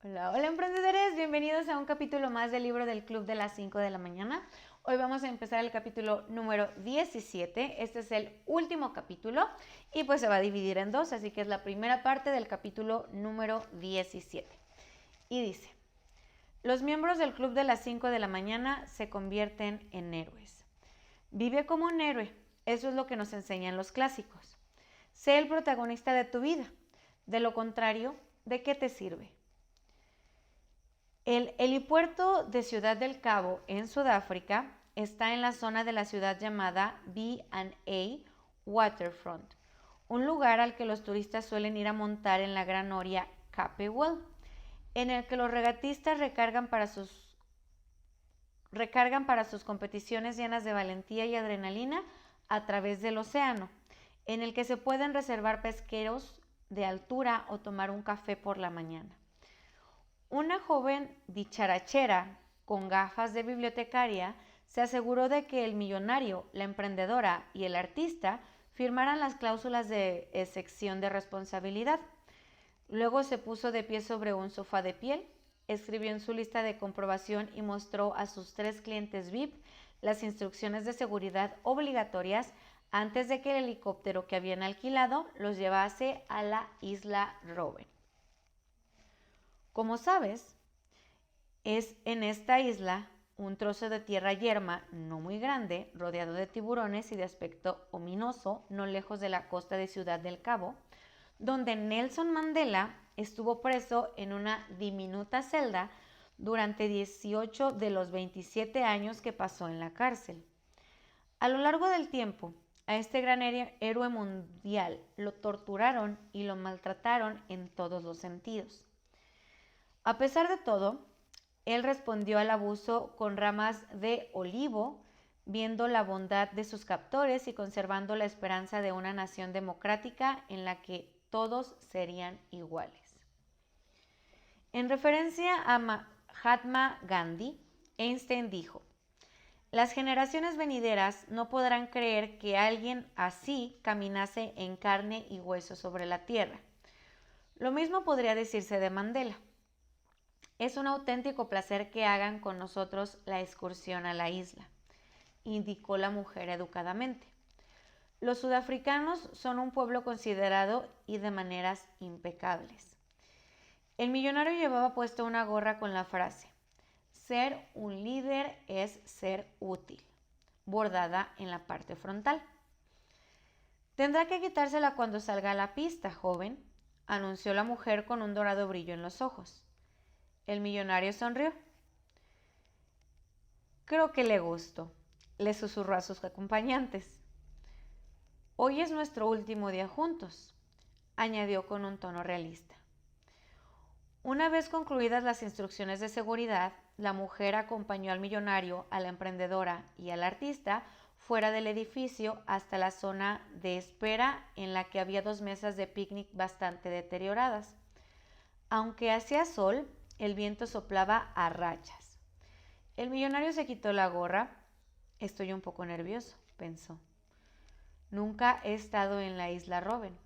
Hola, hola emprendedores, bienvenidos a un capítulo más del libro del Club de las 5 de la mañana. Hoy vamos a empezar el capítulo número 17, este es el último capítulo y pues se va a dividir en dos, así que es la primera parte del capítulo número 17. Y dice, los miembros del Club de las 5 de la mañana se convierten en héroes. Vive como un héroe, eso es lo que nos enseñan los clásicos. Sé el protagonista de tu vida, de lo contrario, ¿de qué te sirve? El helipuerto de Ciudad del Cabo, en Sudáfrica, está en la zona de la ciudad llamada V&A Waterfront, un lugar al que los turistas suelen ir a montar en la gran noria Cape Well, en el que los regatistas recargan para sus competiciones llenas de valentía y adrenalina a través del océano, en el que se pueden reservar pesqueros de altura o tomar un café por la mañana. Una joven dicharachera con gafas de bibliotecaria se aseguró de que el millonario, la emprendedora y el artista firmaran las cláusulas de exención de responsabilidad. Luego se puso de pie sobre un sofá de piel, escribió en su lista de comprobación y mostró a sus 3 clientes VIP las instrucciones de seguridad obligatorias antes de que el helicóptero que habían alquilado los llevase a la isla Robben. Como sabes, es en esta isla un trozo de tierra yerma no muy grande, rodeado de tiburones y de aspecto ominoso, no lejos de la costa de Ciudad del Cabo, donde Nelson Mandela estuvo preso en una diminuta celda durante 18 de los 27 años que pasó en la cárcel. A lo largo del tiempo, a este gran héroe mundial lo torturaron y lo maltrataron en todos los sentidos. A pesar de todo, él respondió al abuso con ramas de olivo, viendo la bondad de sus captores y conservando la esperanza de una nación democrática en la que todos serían iguales. En referencia a Mahatma Gandhi, Einstein dijo, las generaciones venideras no podrán creer que alguien así caminase en carne y hueso sobre la tierra. Lo mismo podría decirse de Mandela. Es un auténtico placer que hagan con nosotros la excursión a la isla, indicó la mujer educadamente. Los sudafricanos son un pueblo considerado y de maneras impecables. El millonario llevaba puesto una gorra con la frase, ser un líder es ser útil, bordada en la parte frontal. Tendrá que quitársela cuando salga a la pista, joven, anunció la mujer con un dorado brillo en los ojos. El millonario sonrió. Creo que le gustó, le susurró a sus acompañantes. Hoy es nuestro último día juntos, añadió con un tono realista. Una vez concluidas las instrucciones de seguridad, la mujer acompañó al millonario, a la emprendedora y al artista fuera del edificio hasta la zona de espera en la que había 2 mesas de picnic bastante deterioradas. Aunque hacía sol, el viento soplaba a rachas. El millonario se quitó la gorra. Estoy un poco nervioso, pensó. Nunca he estado en la isla Robben,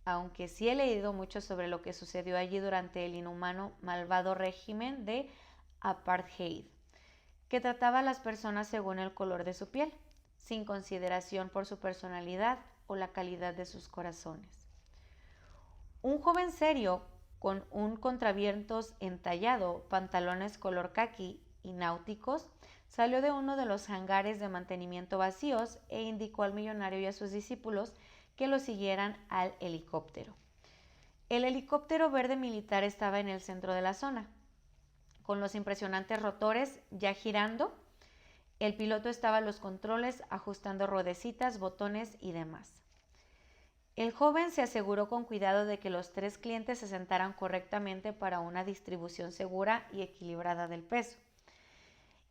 aunque sí he leído mucho sobre lo que sucedió allí durante el inhumano, malvado régimen de apartheid, que trataba a las personas según el color de su piel, sin consideración por su personalidad o la calidad de sus corazones. Un joven serio, con un contravientos entallado, pantalones color caqui y náuticos, salió de uno de los hangares de mantenimiento vacíos e indicó al millonario y a sus discípulos que lo siguieran al helicóptero. El helicóptero verde militar estaba en el centro de la zona, con los impresionantes rotores ya girando. El piloto estaba a los controles ajustando ruedecitas, botones y demás. El joven se aseguró con cuidado de que los 3 clientes se sentaran correctamente para una distribución segura y equilibrada del peso.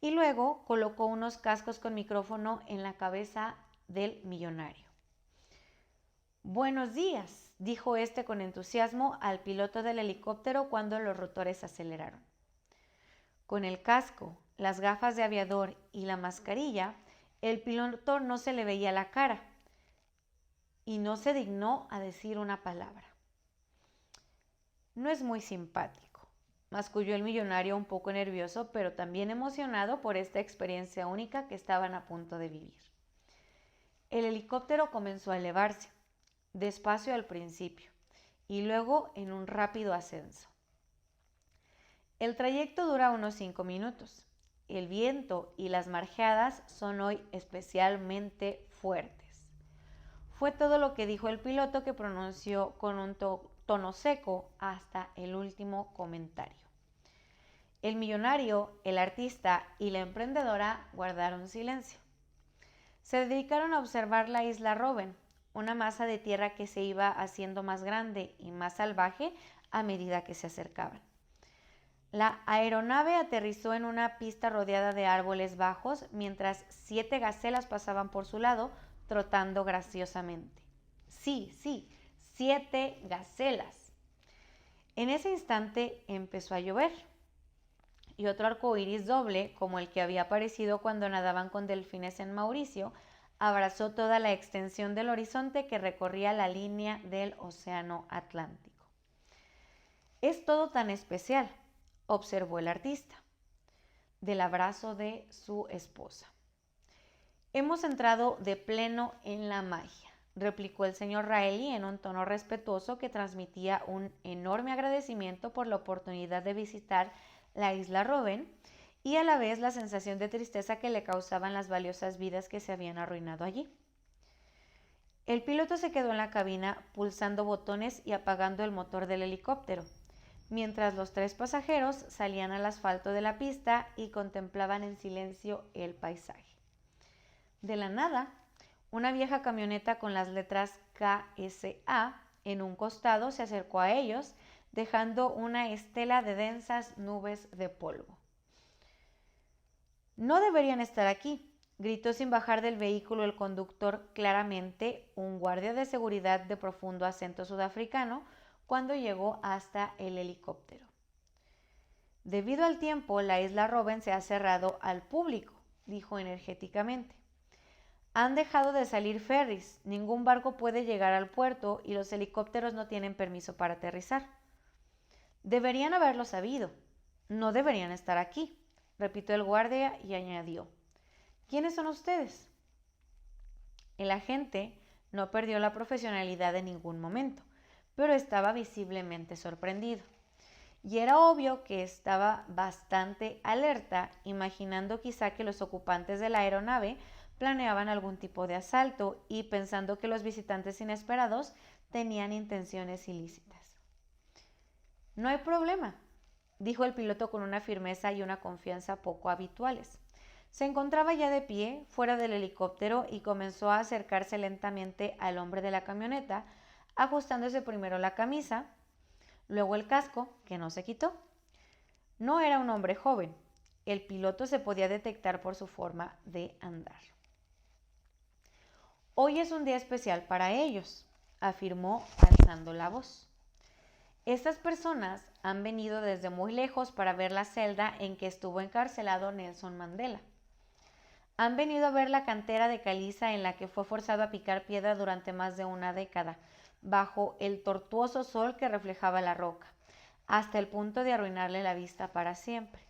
Y luego colocó unos cascos con micrófono en la cabeza del millonario. Buenos días, dijo este con entusiasmo al piloto del helicóptero cuando los rotores aceleraron. Con el casco, las gafas de aviador y la mascarilla, el piloto no se le veía la cara y no se dignó a decir una palabra. No es muy simpático, masculló el millonario un poco nervioso, pero también emocionado por esta experiencia única que estaban a punto de vivir. El helicóptero comenzó a elevarse, despacio al principio, y luego en un rápido ascenso. El trayecto dura unos 5 minutos. El viento y las margeadas son hoy especialmente fuertes. Fue todo lo que dijo el piloto, que pronunció con un tono seco hasta el último comentario. El millonario, el artista y la emprendedora guardaron silencio. Se dedicaron a observar la isla Robben, una masa de tierra que se iba haciendo más grande y más salvaje a medida que se acercaban. La aeronave aterrizó en una pista rodeada de árboles bajos, mientras 7 gacelas pasaban por su lado, trotando graciosamente. Sí, 7 gacelas. En ese instante empezó a llover, y otro arco iris doble, como el que había aparecido cuando nadaban con delfines en Mauricio, abrazó toda la extensión del horizonte que recorría la línea del Océano Atlántico. Es todo tan especial, observó el artista, del abrazo de su esposa. Hemos entrado de pleno en la magia, replicó el señor Reilly en un tono respetuoso que transmitía un enorme agradecimiento por la oportunidad de visitar la isla Robben y a la vez la sensación de tristeza que le causaban las valiosas vidas que se habían arruinado allí. El piloto se quedó en la cabina pulsando botones y apagando el motor del helicóptero, mientras los 3 pasajeros salían al asfalto de la pista y contemplaban en silencio el paisaje. De la nada, una vieja camioneta con las letras KSA en un costado se acercó a ellos, dejando una estela de densas nubes de polvo. No deberían estar aquí, gritó sin bajar del vehículo el conductor, claramente un guardia de seguridad de profundo acento sudafricano, cuando llegó hasta el helicóptero. Debido al tiempo, la isla Robben se ha cerrado al público, dijo energéticamente. Han dejado de salir ferries, ningún barco puede llegar al puerto y los helicópteros no tienen permiso para aterrizar. Deberían haberlo sabido. No deberían estar aquí, repitió el guardia y añadió. ¿Quiénes son ustedes? El agente no perdió la profesionalidad en ningún momento, pero estaba visiblemente sorprendido. Y era obvio que estaba bastante alerta, imaginando quizá que los ocupantes de la aeronave planeaban algún tipo de asalto y pensando que los visitantes inesperados tenían intenciones ilícitas. No hay problema, dijo el piloto con una firmeza y una confianza poco habituales. Se encontraba ya de pie, fuera del helicóptero, y comenzó a acercarse lentamente al hombre de la camioneta, ajustándose primero la camisa, luego el casco, que no se quitó. No era un hombre joven. El piloto se podía detectar por su forma de andar. Hoy es un día especial para ellos, afirmó alzando la voz. Estas personas han venido desde muy lejos para ver la celda en que estuvo encarcelado Nelson Mandela. Han venido a ver la cantera de caliza en la que fue forzado a picar piedra durante más de una década, bajo el tortuoso sol que reflejaba la roca, hasta el punto de arruinarle la vista para siempre.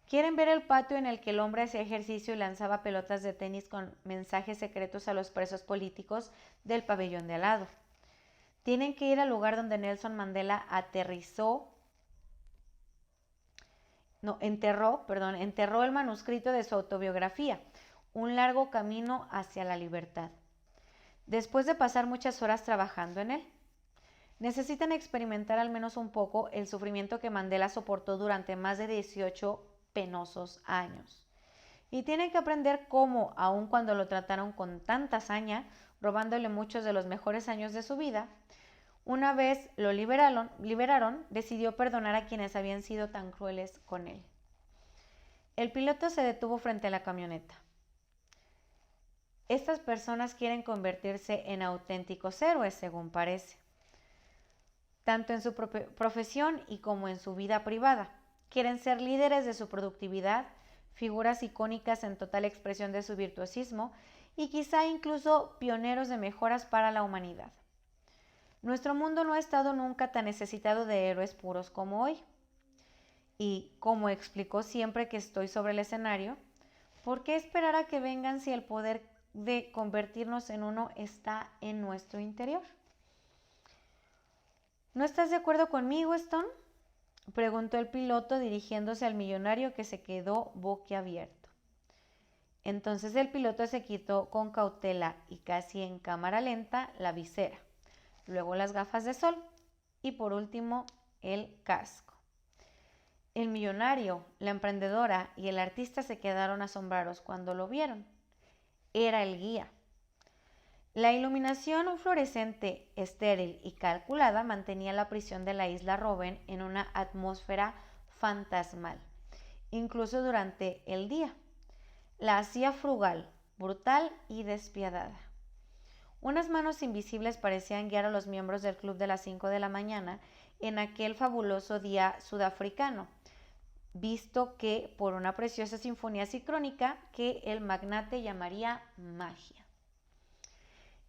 Quieren ver el patio en el que el hombre hacía ejercicio y lanzaba pelotas de tenis con mensajes secretos a los presos políticos del pabellón de al lado. Tienen que ir al lugar donde Nelson Mandela enterró el manuscrito de su autobiografía, Un largo camino hacia la libertad, después de pasar muchas horas trabajando en él. Necesitan experimentar al menos un poco el sufrimiento que Mandela soportó durante más de 18 penosos años. Y tienen que aprender cómo, aun cuando lo trataron con tanta hazaña, robándole muchos de los mejores años de su vida, una vez lo liberaron, decidió perdonar a quienes habían sido tan crueles con él. El piloto se detuvo frente a la camioneta. Estas personas quieren convertirse en auténticos héroes, según parece, tanto en su profesión y como en su vida privada. Quieren ser líderes de su productividad, figuras icónicas en total expresión de su virtuosismo y quizá incluso pioneros de mejoras para la humanidad. Nuestro mundo no ha estado nunca tan necesitado de héroes puros como hoy. y como explicó siempre que estoy sobre el escenario, ¿por qué esperar a que vengan si el poder de convertirnos en uno está en nuestro interior? ¿No estás de acuerdo conmigo, Stone?, preguntó el piloto dirigiéndose al millonario, que se quedó boquiabierto. Entonces el piloto se quitó con cautela y casi en cámara lenta la visera, luego las gafas de sol y por último el casco. El millonario, la emprendedora y el artista se quedaron asombrados cuando lo vieron. Era el guía. La iluminación fluorescente, estéril y calculada mantenía la prisión de la isla Robben en una atmósfera fantasmal, incluso durante el día. La hacía frugal, brutal y despiadada. Unas manos invisibles parecían guiar a los miembros del club de las 5 de la mañana en aquel fabuloso día sudafricano, visto que por una preciosa sinfonía sincrónica que el magnate llamaría magia.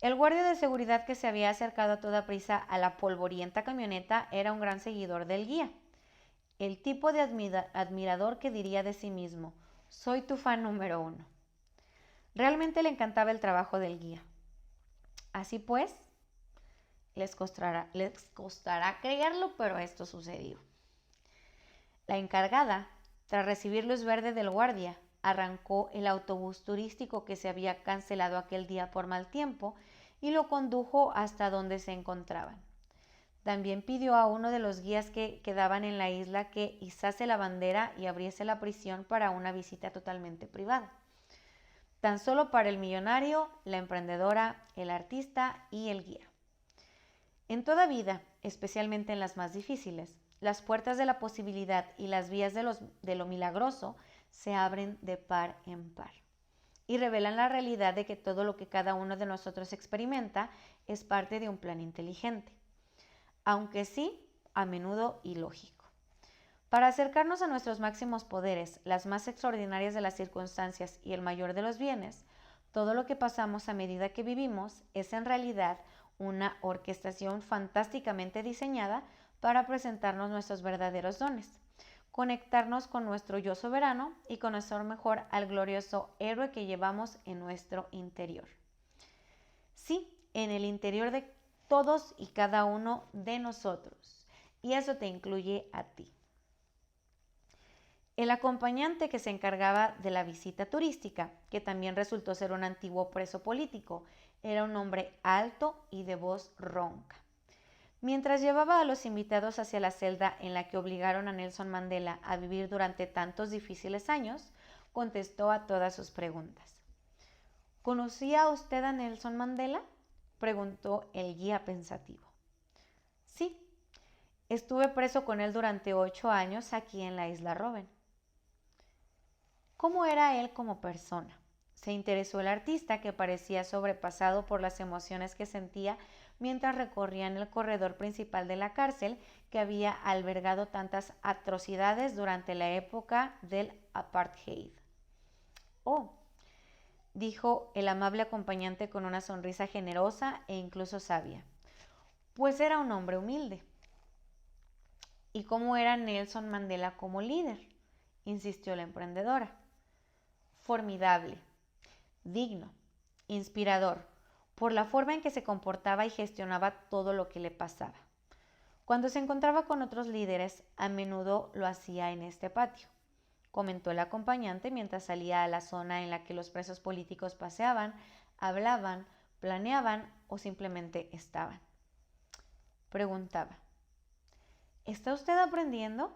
El guardia de seguridad, que se había acercado a toda prisa a la polvorienta camioneta, era un gran seguidor del guía. El tipo de admirador que diría de sí mismo: soy tu fan número 1. Realmente le encantaba el trabajo del guía. Así pues, les costará creerlo, pero esto sucedió. La encargada, tras recibir luz verde del guardia, arrancó el autobús turístico que se había cancelado aquel día por mal tiempo y lo condujo hasta donde se encontraban. También pidió a uno de los guías que quedaban en la isla que izase la bandera y abriese la prisión para una visita totalmente privada, tan solo para el millonario, la emprendedora, el artista y el guía. En toda vida, especialmente en las más difíciles, las puertas de la posibilidad y las vías de lo milagroso se abren de par en par y revelan la realidad de que todo lo que cada uno de nosotros experimenta es parte de un plan inteligente, aunque sí, a menudo ilógico. Para acercarnos a nuestros máximos poderes, las más extraordinarias de las circunstancias y el mayor de los bienes, todo lo que pasamos a medida que vivimos es en realidad una orquestación fantásticamente diseñada para presentarnos nuestros verdaderos dones, conectarnos con nuestro yo soberano y conocer mejor al glorioso héroe que llevamos en nuestro interior. Sí, en el interior de todos y cada uno de nosotros, y eso te incluye a ti. El acompañante que se encargaba de la visita turística, que también resultó ser un antiguo preso político, era un hombre alto y de voz ronca. Mientras llevaba a los invitados hacia la celda en la que obligaron a Nelson Mandela a vivir durante tantos difíciles años, contestó a todas sus preguntas. ¿Conocía usted a Nelson Mandela?, preguntó el guía pensativo. Sí, estuve preso con él durante 8 años aquí en la isla Robben. ¿Cómo era él como persona?, se interesó el artista, que parecía sobrepasado por las emociones que sentía mientras recorrían el corredor principal de la cárcel, que había albergado tantas atrocidades durante la época del apartheid. Oh, dijo el amable acompañante con una sonrisa generosa e incluso sabia, pues era un hombre humilde. ¿Y cómo era Nelson Mandela como líder?, insistió la emprendedora. Formidable, digno, inspirador, por la forma en que se comportaba y gestionaba todo lo que le pasaba. Cuando se encontraba con otros líderes, a menudo lo hacía en este patio, comentó el acompañante mientras salía a la zona en la que los presos políticos paseaban, hablaban, planeaban o simplemente estaban. Preguntaba: ¿está usted aprendiendo?,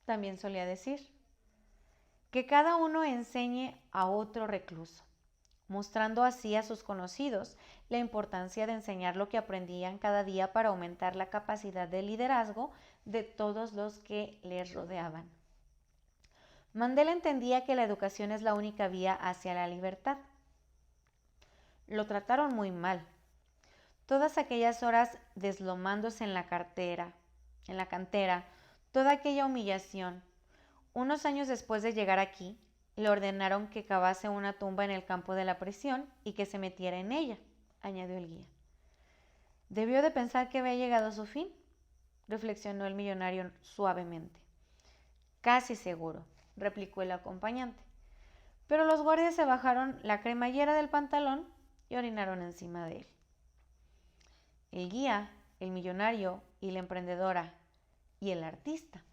también solía decir. Que cada uno enseñe a otro recluso, mostrando así a sus conocidos la importancia de enseñar lo que aprendían cada día para aumentar la capacidad de liderazgo de todos los que les rodeaban. Mandela entendía que la educación es la única vía hacia la libertad. Lo trataron muy mal. Todas aquellas horas deslomándose en la cantera, toda aquella humillación. Unos años después de llegar aquí, le ordenaron que cavase una tumba en el campo de la prisión y que se metiera en ella, añadió el guía. Debió de pensar que había llegado a su fin, reflexionó el millonario suavemente. Casi seguro, replicó el acompañante. Pero los guardias se bajaron la cremallera del pantalón y orinaron encima de él. El guía, el millonario y la emprendedora y el artista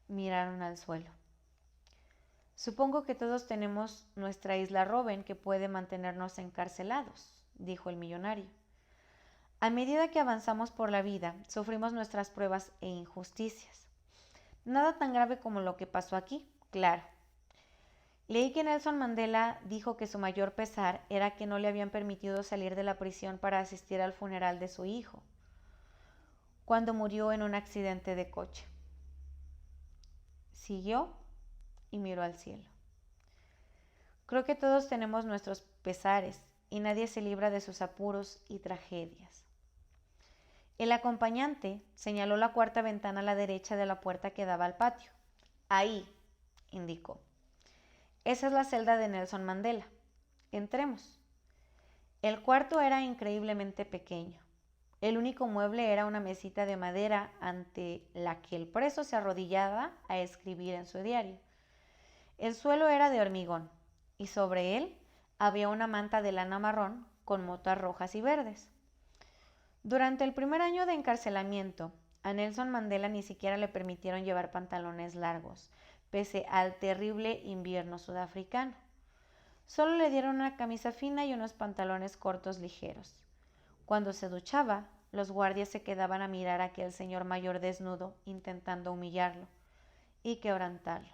miraron al suelo. Supongo que todos tenemos nuestra isla Robben que puede mantenernos encarcelados, dijo el millonario. A medida que avanzamos por la vida, sufrimos nuestras pruebas e injusticias. Nada tan grave como lo que pasó aquí, claro. Leí que Nelson Mandela dijo que su mayor pesar era que no le habían permitido salir de la prisión para asistir al funeral de su hijo, cuando murió en un accidente de coche. Siguió y miró al cielo. Creo que todos tenemos nuestros pesares y nadie se libra de sus apuros y tragedias. El acompañante señaló la cuarta ventana a la derecha de la puerta que daba al patio. Ahí, indicó. Esa es la celda de Nelson Mandela. Entremos. El cuarto era increíblemente pequeño. El único mueble era una mesita de madera ante la que el preso se arrodillaba a escribir en su diario. El suelo era de hormigón y sobre él había una manta de lana marrón con motas rojas y verdes. Durante el primer año de encarcelamiento, a Nelson Mandela ni siquiera le permitieron llevar pantalones largos, pese al terrible invierno sudafricano. Solo le dieron una camisa fina y unos pantalones cortos ligeros. Cuando se duchaba, los guardias se quedaban a mirar a aquel señor mayor desnudo, intentando humillarlo y quebrantarlo.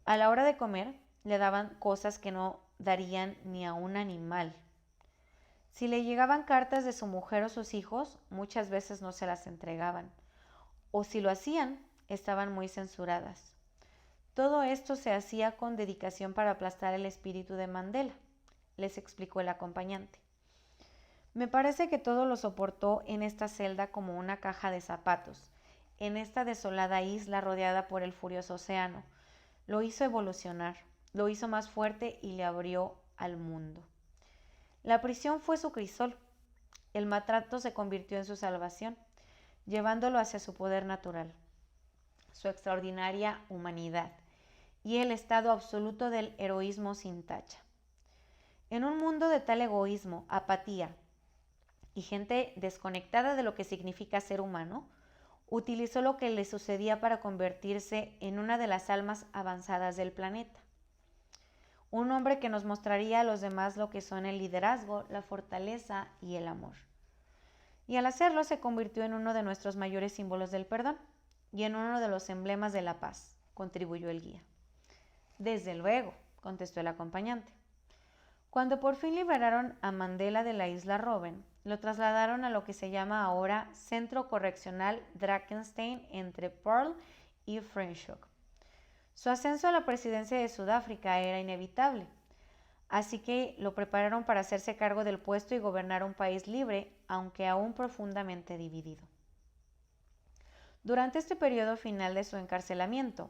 A la hora de comer, le daban cosas que no darían ni a un animal. Si le llegaban cartas de su mujer o sus hijos, muchas veces no se las entregaban, o si lo hacían, estaban muy censuradas. Todo esto se hacía con dedicación para aplastar el espíritu de Mandela, les explicó el acompañante. Me parece que todo lo soportó en esta celda como una caja de zapatos, en esta desolada isla rodeada por el furioso océano. Lo hizo evolucionar, lo hizo más fuerte y le abrió al mundo. La prisión fue su crisol. El maltrato se convirtió en su salvación, llevándolo hacia su poder natural, su extraordinaria humanidad y el estado absoluto del heroísmo sin tacha. En un mundo de tal egoísmo, apatía y gente desconectada de lo que significa ser humano, utilizó lo que le sucedía para convertirse en una de las almas avanzadas del planeta. Un hombre que nos mostraría a los demás lo que son el liderazgo, la fortaleza y el amor. Y al hacerlo se convirtió en uno de nuestros mayores símbolos del perdón y en uno de los emblemas de la paz, contribuyó el guía. Desde luego, contestó el acompañante. Cuando por fin liberaron a Mandela de la isla Robben, lo trasladaron a lo que se llama ahora Centro Correccional Drakenstein entre Pearl y Franschhoek. Su ascenso a la presidencia de Sudáfrica era inevitable, así que lo prepararon para hacerse cargo del puesto y gobernar un país libre, aunque aún profundamente dividido. Durante este periodo final de su encarcelamiento,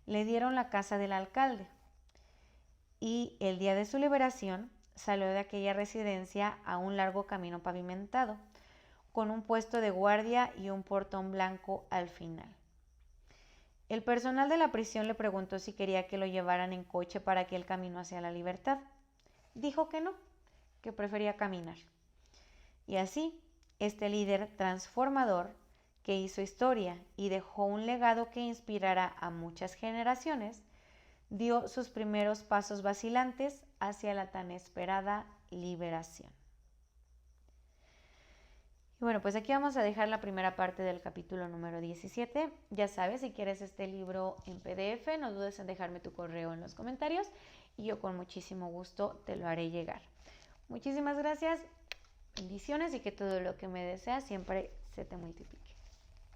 le dieron la casa del alcalde y el día de su liberación salió de aquella residencia a un largo camino pavimentado, con un puesto de guardia y un portón blanco al final. El personal de la prisión le preguntó si quería que lo llevaran en coche para aquel camino hacia la libertad. Dijo que no, que prefería caminar. Y así, este líder transformador que hizo historia y dejó un legado que inspirará a muchas generaciones, dio sus primeros pasos vacilantes hacia la tan esperada liberación. Y bueno, pues aquí vamos a dejar la primera parte del capítulo número 17. Ya sabes, si quieres este libro en PDF, no dudes en dejarme tu correo en los comentarios y yo con muchísimo gusto te lo haré llegar. Muchísimas gracias, bendiciones y que todo lo que me deseas siempre se te multiplique.